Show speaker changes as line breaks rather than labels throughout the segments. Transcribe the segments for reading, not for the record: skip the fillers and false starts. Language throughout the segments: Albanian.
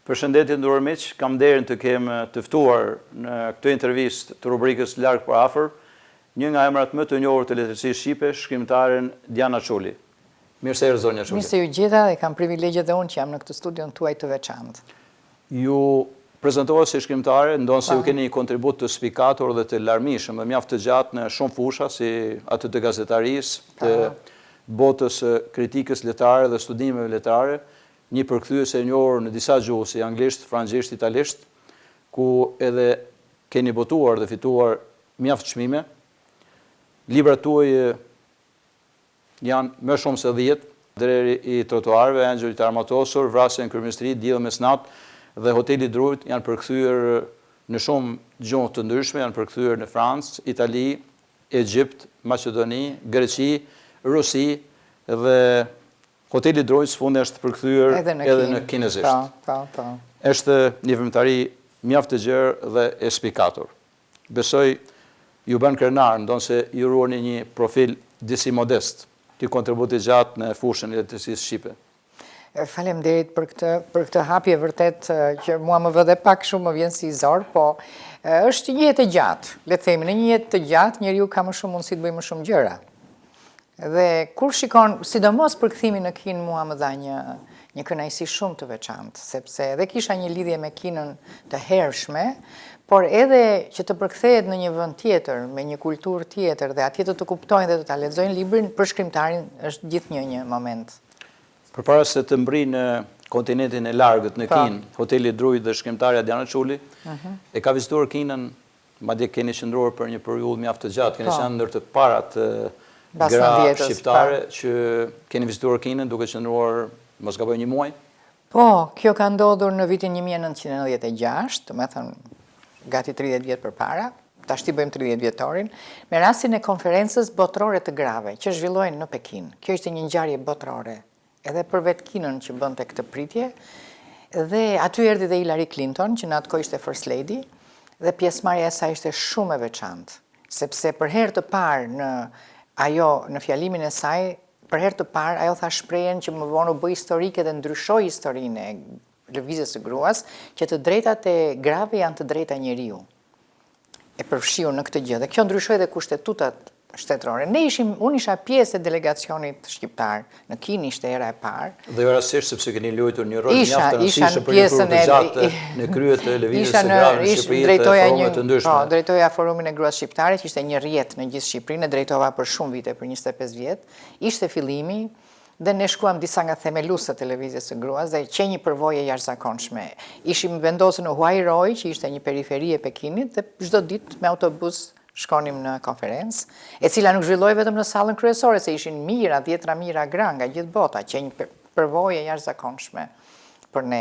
Përshëndetje nderuar miq, kam nderin të kem të ftuar në këtë intervistë të rubrikës Larg për afër, një nga emrat më të njohur të letërsisë shqipe, shkrimtaren Diana Çuli. Mirë se erdhë zonja Çuli.
Mirë se ju gjeta dhe kam privilegjet dhe unë që jam në këtë studion tuaj të veçantë.
Ju prezantohet si shkrimtare, ndonë se ju keni një kontribut të spikator dhe të larmishëm dhe mjaft të gjatë në shumë fusha, si atë të gazetarisë, të botës kritikës letare dhe studimeve letare, një përkthyes e njohur në disa gjuhë si anglisht, frangjisht, italisht, ku edhe keni botuar dhe fituar mjaft çmime. Librat tuaj janë më shumë se 10, Dreri i trotuarve, Angeli i armatosur, Vrasja në kryeministri, Diell mes natë dhe Hoteli i Drurit janë përkthyer në shumë gjuhë të ndryshme, janë përkthyer në Francë, Itali, Egjipt, Maqedoni, Greqi, Rusi dhe Hoteli i Drurit sfundi është përkthyer edhe në kinezisht. Është një vëmtari mjaft të gjerë dhe e spikator. Besoj ju bën krenar, ndonse ju ruani një profil disi modest, të kontributi gjatë në fushën e letërsisë shqipe.
Faleminderit për këtë hapje vërtet që mua më vë dhe pak shumë më vjen si zor, po është një jetë e gjatë. Le të themi, në një jetë të gjatë njeriu ka më shumë mundësi të bëjë më shumë gjëra. Dhe kur shikon, sidomos përkthimi në Kinë mua më dha një kënaqësi shumë të veçantë, sepse edhe kisha një lidhje me Kinën të hershme, por edhe që të përkthehet në një vend tjetër, me një kulturë tjetër dhe atje të kuptojnë dhe të ta lexojnë librin, për shkrimtarin është gjithnjë një moment.
Përpara se të mbri në kontinentin e largët në Kinë, Hoteli i Drurit dhe shkrimtarja Diana Çuli, e ka vizituar Kinën, madje keni qëndruar për një periudhë mjaft të gjatë, keni qenë ndër të parat gra shqiptare që keni vizituar Kinën duke qëndruar mos gaboj një muaj?
Po, kjo ka ndodhur në vitin 1996, do të thënë gati 30 vjet përpara, tashti bëjmë 30 vjetorin, me rastin e konferencës botërore të grave që zhvillojnë në Pekin. Kjo ishte një ngjarje botërore, edhe për vetë Kinën që bënte këtë pritje, dhe aty erdhi dhe Hillary Clinton, që në atë kohë ishte First Lady, dhe pjesëmarrja e saj ishte shumë e veçantë, sepse për herë të parë në fjalimin e saj, për herë të parë ajo tha shprehjen që më vonë u bë historike dhe ndryshoi historinë e lëvizjes së gruas, që të drejtat e grave janë të drejta e njeriu. E përfshiu në këtë gjë dhe kjo ndryshoi dhe kushtetutat shtetërore. Unë isha pjesë e delegacionit shqiptar, në Kinë ishte era e parë.
Dhe jo rastësisht sepse keni luajtur një rol mjaft të rëndësishëm për një periudhë të gjatë në krye të lëvizjes së grave në Shqipëri të forumeve të ndryshme.
Po, drejtoja forumin e gruas shqiptare, që ishte një rrjet në gjithë Shqipërinë, e drejtova për shumë vite, për 25 vjet. Ishte fillimi dhe ne shkuam disa nga themeluesët e lëvizjes së gruas dhe që një përvojë jashtëzakonshme. Ishim vendosur në Huairoi, që ishte një periferi e Pekinit, dhe çdo ditë me autobus shkonim në konferencë, e cila nuk zhvilloi vetëm në sallën kryesore, se ishin mijëra, dhjetra mijëra gra nga gjithë bota, që një përvojë jashtëzakonshme për ne.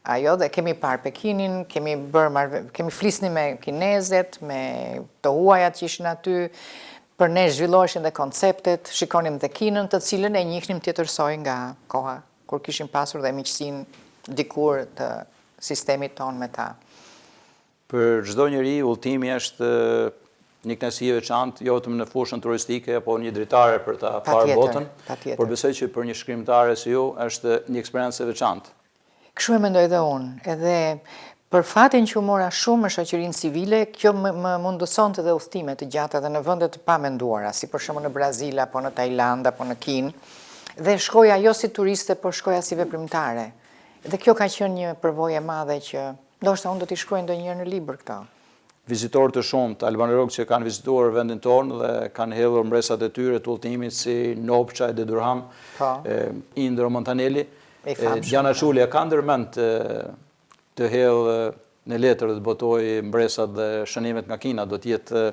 Ajo dhe kemi parë Pekinin, kemi flisni me kinezet, me të huajat që ishin aty, për ne zhvilloheshin dhe konceptet, shikonim dhe Kinën, të cilën e njihnim tjetërsoj nga koha, kur kishim pasur dhe miqësinë dikur të sistemit tonë me ta.
Për çdo njeri, udhëtimi është një kënaqësi e veçantë, jo vetëm në fushën turistike apo një dritare për ta parë botën, por besoj që për një shkrimtare si ju është një eksperiencë e veçantë.
Kështu e mendoj dhe unë, edhe për fatin që u mora shumë në shoqërinë civile, kjo më mundësonte dhe udhëtime të gjata dhe në vende të pamenduara, si për shembull në Brazil apo në Tajland apo në Kinë, dhe shkoja jo si turiste, por shkoja si veprimtare. Dhe kjo ka qenë një përvojë e madhe që ndoshta unë do t'i shkruaj ndonjëherë në libër këto.
Vizitorë të shumtë albanerok që kanë vizituar vendin tonë dhe kanë hedhur mbresat e tyre të udhëtimit si Nopça dhe Durham, Indro Montanelli. Diana Çuli ka ndërmend të hedhë në letër dhe të botoj mbresat dhe shënimet nga Kina, do t'jetë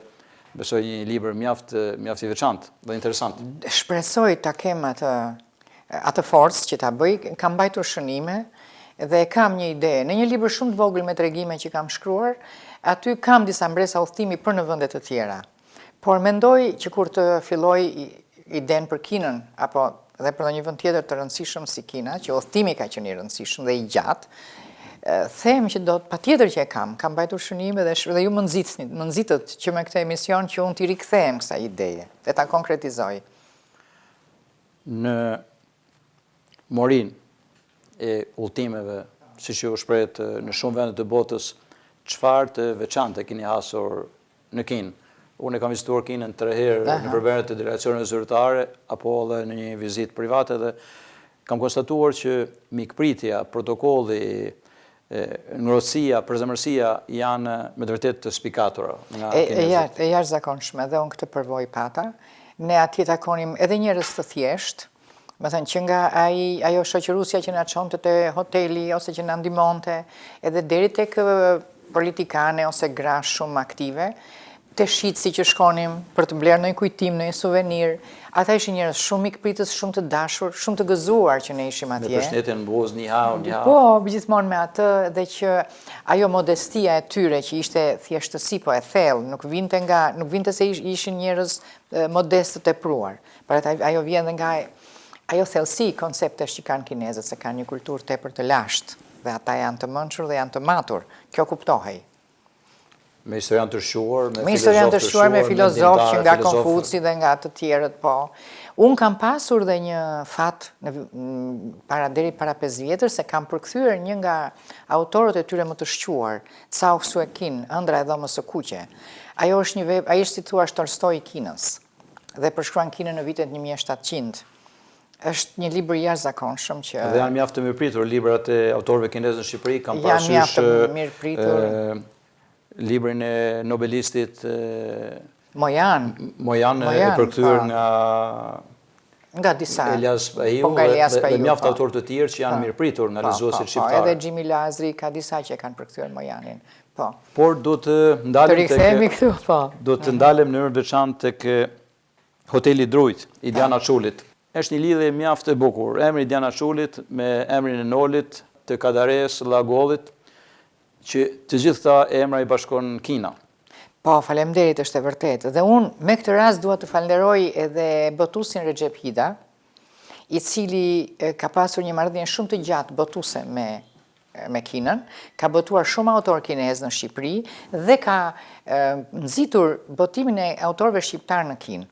besoj një libër mjaft i veçantë dhe interesant.
Shpresoj ta kem atë forcë që ta bëj, kam mbajtur shënime dhe kam një ide. Në një libër shumë të vogël me tregime që kam shkruar, aty kam disa mbresa udhëtimi për në vende të tjera. Por mendoj që kur të filloj iden për Kinën, apo dhe për një vend tjetër të rëndësishëm si Kina, që udhëtimi ka qenë i rëndësishëm dhe i gjatë, them që do patjetër që e kam mbajtur shënime dhe ju më nxitët që me këtë emision që unë t'i rikthehem kësaj ideje dhe ta konkretizoj.
Në morin e udhëtimeve si që u shprehet në shumë vende të botës, çfarë të veçantë keni hasur në Kinë? Unë e kam vizituar Kinën 3 herë në përbërje të delegacioneve zyrtare apo edhe në një vizitë private dhe kam konstatuar që mikpritja, protokolli, ngrohtësia, përzemërsia janë me të vërtetë të spikatura nga kinezët.
E jashtëzakonshme dhe unë këtë përvojë pata. Ne atje takonim edhe njerëz të thjeshtë, më thënë që nga ajo shoqërusja që na çonte te hoteli ose që na ndihmonte, edhe deri tek politikane ose gra shumë aktive, te shitësi që shkonim për të blerë ndonjë kujtim, ndonjë suvenir. Ata ishin njerëz shumë mikpritës, shumë të dashur, shumë të gëzuar që ne ishim atje.
Me përshëndetjen mbuz, ni hao.
Po, gjithmonë me atë dhe që ajo modestia e tyre që ishte thjeshtësi po e thellë, nuk vinte se ishin njerëz modestë të tepruar. Por ajo vjen dhe nga ajo thellësi konceptesh që kanë kinezët, se kanë një kulturë tepër të lashtë dhe ata janë të mençur dhe janë të matur. Kjo kuptohej.
Me historian të shquar,
me filozofë që nga Konfuci dhe nga të tjerët, po. Unë kam pasur dhe një fat deri para 5 vjetër se kam përkthyer një nga autorët e tyre më të shquar, Cao Suekin, Ëndra e dhomës së kuqe. Ai është si thua Tolstoi i Kinës dhe përshkruan Kinën në vitet 1700. Është një libër i jashtëzakonshëm që
dhe janë mjaft të mirëpritur librat e autorëve kinezë në Shqipëri, kam parasysh.
Janë mjaft të mirëpritur.
Librin e nobelistit
Mojan
e përkthyer
nga disa
Elias Bahiu dhe mjaft autorë të tjerë që janë mirëpritur nga lexuesit shqiptar.
Edhe Xhimi Lazri ka disa që kanë përkthyer Mojanin. Po.
Por do të ndalem do të ndalem në mënyrë veçantë tek Hoteli Drujt i Diana Çulit. Është një lidhje mjaft e bukur. Emri i Diana Çulit me emrin e Nolit, të Kadares, Llagollit, që të gjithë këta emra i bashkon Kina.
Po, faleminderit, është e vërtetë. Dhe unë me këtë rast dua të falenderoj edhe botuesin Recep Hida, i cili ka pasur një marrëdhënie shumë të gjatë botuese me Kinën, ka botuar shumë autor kinez në Shqipëri dhe ka nxitur botimin e autorëve shqiptar në Kinë.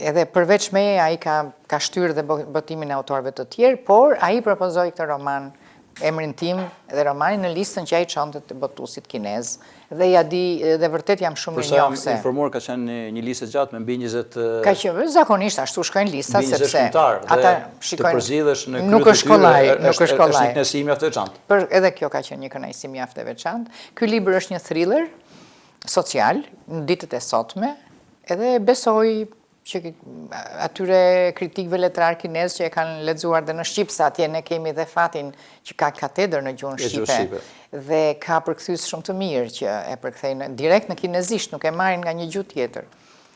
Edhe përveç meje, ai ka shtyrë dhe botimin e autorëve të tjerë, por ai propozoi këtë roman, emrin tim dhe romanin në listën që ai çonte të botuesit kinez dhe ja di dhe vërtet jam shumë i njohur se.
Jam informuar ka qenë një listë gjatë me mbi 20.
Ka qenë zakonisht ashtu shkojnë listat sepse
ata shikojnë të përzgjidhesh në
nuk është kollaj, nuk është kollaj.
Është një kënaqësi mjaft e veçantë.
Por edhe kjo ka qenë një kënaqësi mjaft e veçantë. Ky libër është një thriller social në ditët e sotme, edhe besoj që atyre kritikëve letrar kinez që e kanë lexuar dhe në Shqip, sa atje ne kemi dhe fatin që ka katedër në gjuhën shqipe dhe ka përkthyes shumë të mirë që e përkthejnë direkt në kinezisht, nuk e marrin nga një gjuhë tjetër.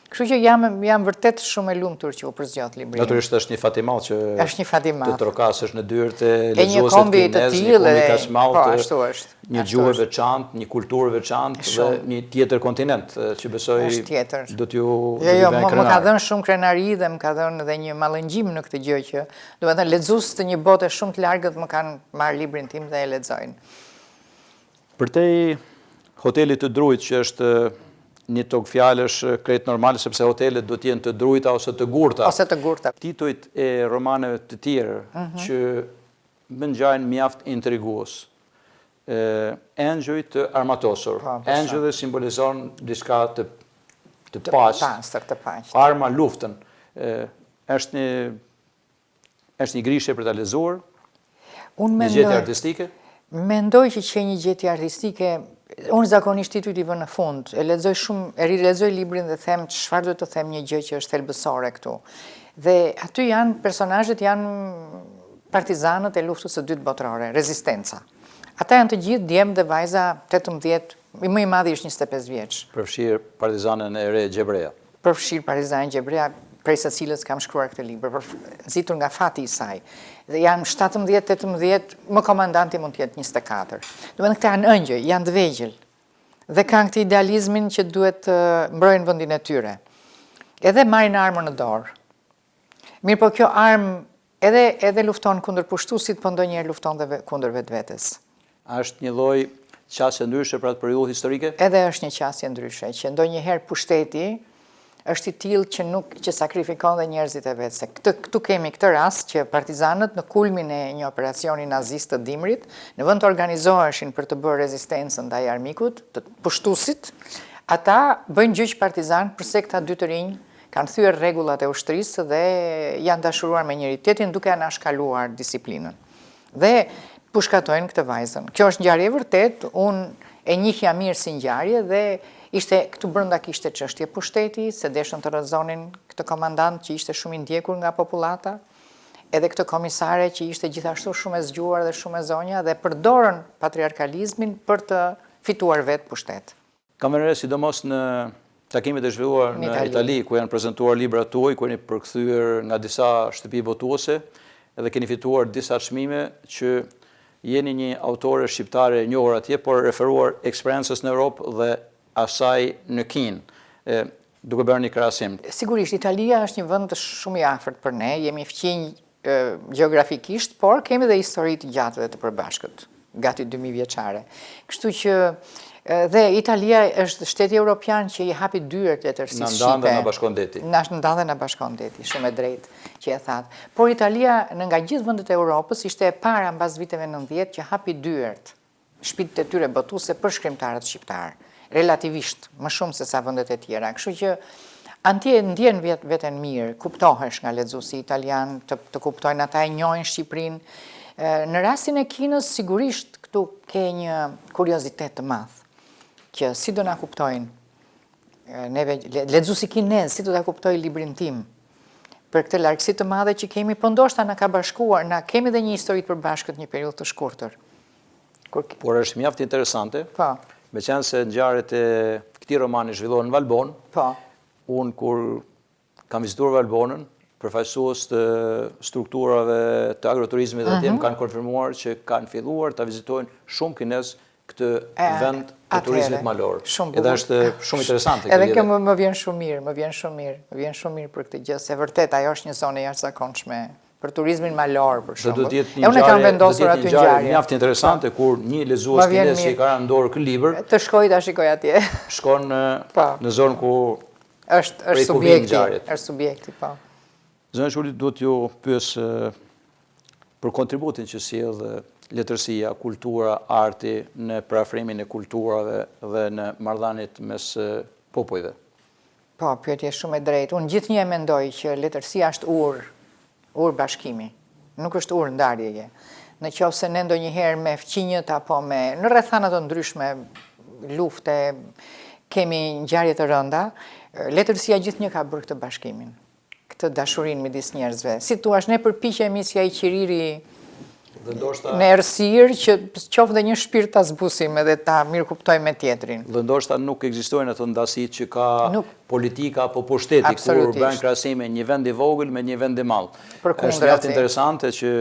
Kështu që jam vërtet shumë e lumtur që u përzgjat libri.
Natyrisht është një fat i madh që
është një fat i madh.
Të trokasësh në dyert e
lexuesit
kinez,
të tillë
po ashtu është. Një gjuhë e veçantë, një kulturë veçantë dhe një tjetër kontinent që besoj do t'ju
Jo, më ka dhënë shumë krenari dhe më ka dhënë edhe një mallëngjim në këtë gjë që, domethënë lexues të një bote shumë të largët më kanë marrë librin tim dhe e lexojnë.
Përtej Hotelit të Drujt që është një tokë fjalësh krejt normale sepse hotelet do t'jenë të drujta ose të gurta.
Ose të gurta.
Titujt e romaneve të tjerë që më ngjajnë mjaft intrigues. Engjëj të armatosur. Engjëj simbolizon diçka të pastër. Arma luftën. Është një grishe për ta lexuar. Një gjetje artistike.
Mendoj që një gjetje artistike. Unë zakonisht titujt i vë në fund, e rilexoj librin dhe them çfarë duhet të them një gjë që është thelbësore këtu. Dhe aty personazhet janë partizanët e luftës së dytë botërore, rezistenca. Ata janë të gjithë djemë dhe vajza 18, më i madhi është 25 vjeç.
Përfshirë partizanën e re Gjebrea.
Përfshirë partizanën Gjebrea, prej së cilës kam shkruar këtë libër, nxitur nga fati i saj. Dhe janë 17-18, më komandanti mund të jetë 24. Domethënë këta janë ëngjëj, janë të vegjël. Dhe kanë këtë idealizmin që duhet të mbrojnë vendin e tyre. Edhe marrin armën në dorë. Mirë, po kjo armë edhe lufton kundër pushtuesit, po ndonjëherë lufton edhe kundër vetvetes.
A është një lloj qasje ndryshe për atë periudhë historike?
Edhe është një qasje ndryshe, që ndonjëherë pushteti është i tillë që sakrifikon dhe njerëzit e vetë. Se këtu kemi këtë rast që partizanët në kulmin e një operacioni nazist të dimrit, në vend të organizoheshin për të bërë rezistencën ndaj armikut, të pushtuesit, ata bëjnë gjyq partizan përse këta dy të rinj kanë thyer rregullat e ushtrisë dhe janë dashuruar me njëri tjetrin duke anashkaluar disiplinën. Dhe pushkatojnë këtë vajzën. Kjo është ngjarje e vërtet, unë e njihja mirë si ngjarje dhe ishte këtu brenda kishte çështje pushteti, se deshën të rrëzonin këtë komandant që ishte shumë i ndjekur nga popullata, edhe këtë komisare që ishte gjithashtu shumë e zgjuar dhe shumë e zonja dhe përdorën patriarkalizmin për të fituar vetë pushtet.
Kam vënë re sidomos në takimet e zhvilluar në Itali, ku janë prezantuar librat tuaj, ku jeni përkthyer nga disa shtëpi botuese, edhe keni fituar disa çmime që jeni një autore shqiptare e njohur atje, por referuar eksperiencës në Europë dhe asaj në Kinë, duke bërë një krahasim.
Sigurisht, Italia është një vend shumë i afërt për ne, jemi fqinj gjeografikisht, por kemi dhe histori të gjatë dhe të përbashkët, gati 2000 vjeçare. Kështu që dhe Italia është shteti evropian që i hapi dyert letërsisë shqipe.
Na ndan dhe na bashkon deti.
Na ndan dhe na bashkon deti, shumë e drejtë që e thatë. Por Italia nga gjithë vendet e Europës ishte e para mbas viteve 90 që hapi dyert shtëpitë e tyre botuese për shkrimtarët shqiptar, relativisht më shumë se sa vendet e tjera. Kështu që antje ndjen veten mirë, kuptohesh nga lexuesi italian, të kuptojnë ata e njohin Shqipërinë. Në rastin e Kinës sigurisht këtu ke një kuriozitet të madh që si do na kuptojnë neve lexuesi kinez, si do ta kuptojë librin tim për këtë largësi të madhe që kemi, po ndoshta na ka bashkuar, na kemi dhe një histori të përbashkët një periudhë të shkurtër.
Por është mjaft interesante.
Po.
Meqense ngjarjet e këtij romani zhvillohen në Valbon.
Po.
Unë kur kam vizituar Valbonën, përfaqësues të strukturave të agroturizmit atje më kanë konfirmuar që kanë filluar ta vizitojnë shumë kinezë këtë vend të turizmit malor. Edhe është shumë interesante.
Edhe kjo më vjen shumë mirë, më vjen shumë mirë për këtë gjë, se vërtet ajo është një zonë e jashtëzakonshme për turizmin malor për shembull. Unë kam vendosur aty ngjarje
mjaft interesante kur një lexues kinez që ka në dorë këtë libër
të shkojë ta shikoj atje.
Shkon në zonë ku
është subjekti, po.
Zona Shuli, duhet ju pyes për kontributin që sjell letërsia, kultura, arti në parafrimin e kulturave dhe në marrëdhëniet mes popujve.
Po, pyetje shumë e drejtë. Unë gjithnjë e mendoj që letërsia është urë bashkimi, nuk është urë ndarjeje. Në qoftë se ne ndonjëherë me fqinjët apo në rrethana të ndryshme, lufte, kemi ngjarje të rënda, letërsia gjithnjë ka bërë këtë bashkimin, këtë dashurinë midis njerëzve. Si thua, ne përpiqemi si ai qiriri në errësirë që qoftë dhe një shpirt ta zbusim edhe ta mirëkuptojmë me tjetrin.
Dhe ndoshta nuk ekzistojnë ato ndasitë që ka politika apo pushteti, kur bën krahasime një vend i vogël me një vend i madh. Është mjaft interesante që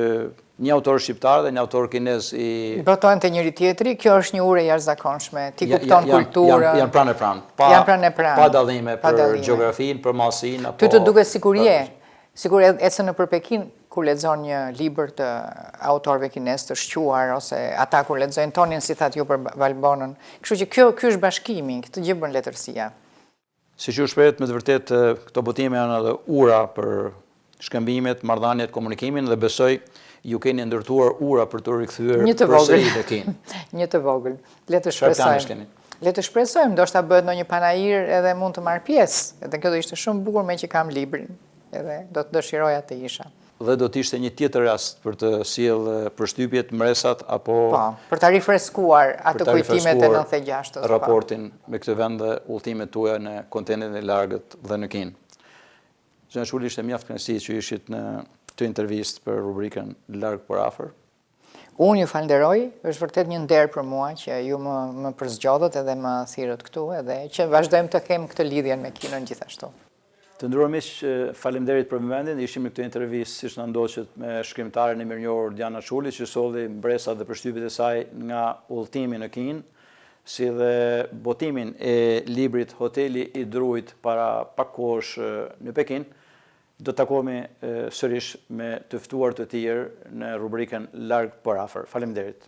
një autor shqiptar dhe një autor kinez i
botojnë te njëri tjetri, kjo është një urë jashtëzakonshme. Ti kupton kulturën.
Janë pranë pranë. Pa dallime për gjeografinë, për mallsinë apo.
Ty të duket sikur ecën nëpër Pekin kur lexon një libër të autorëve kinez të shquar, ose ata kur lexojnë tonin si thatë ju për Valbonën. Kështu që ky është bashkimi, këtë gjë bën letërsia.
Siç ju shprehet, me të vërtetë këto botime janë edhe ura për shkëmbimet, marrëdhëniet, komunikimin dhe besoj ju keni ndërtuar ura për të rikthyer përsëri te Kinë.
Një të vogël. Le të shpresojmë. Le të shpresojmë, ndoshta bëhet ndonjë panajir edhe mund të marr pjesë. Edhe kjo do ishte shumë bukur me që kam librin. Edhe do të dëshiroja të isha.
Dhe do të ishte një tjetër rast për të sjell përshtypjet, mresat apo
për ta rifreskuar atë kujtimet e 96-s.
Raportin me këtë vend dhe udhëtimet tuaja në kontinentin e largët dhe në Kinë. Zona Shuli, ishte mjaft kënaqësi që ishit në këtë intervistë për rubrikën Larg por afër.
Unë ju falenderoj, është vërtet një nder për mua që ju më përzgjodhët edhe më thirrët këtu, edhe që vazhdojmë të kem këtë lidhjen me Kinën gjithashtu.
Të nderuar miq, faleminderit për momentin. Ishim në këtë intervistë siç na ndoqët me shkrimtaren e mirënjohur Diana Shuli, që solli mbresat dhe përshtypjet e saj nga udhëtimi në Kinë, si dhe botimin e librit Hoteli i Druit para pak kohësh në Pekin. Do të takohemi sërish me të ftuar të tjerë në rubrikën Larg por afër. Faleminderit.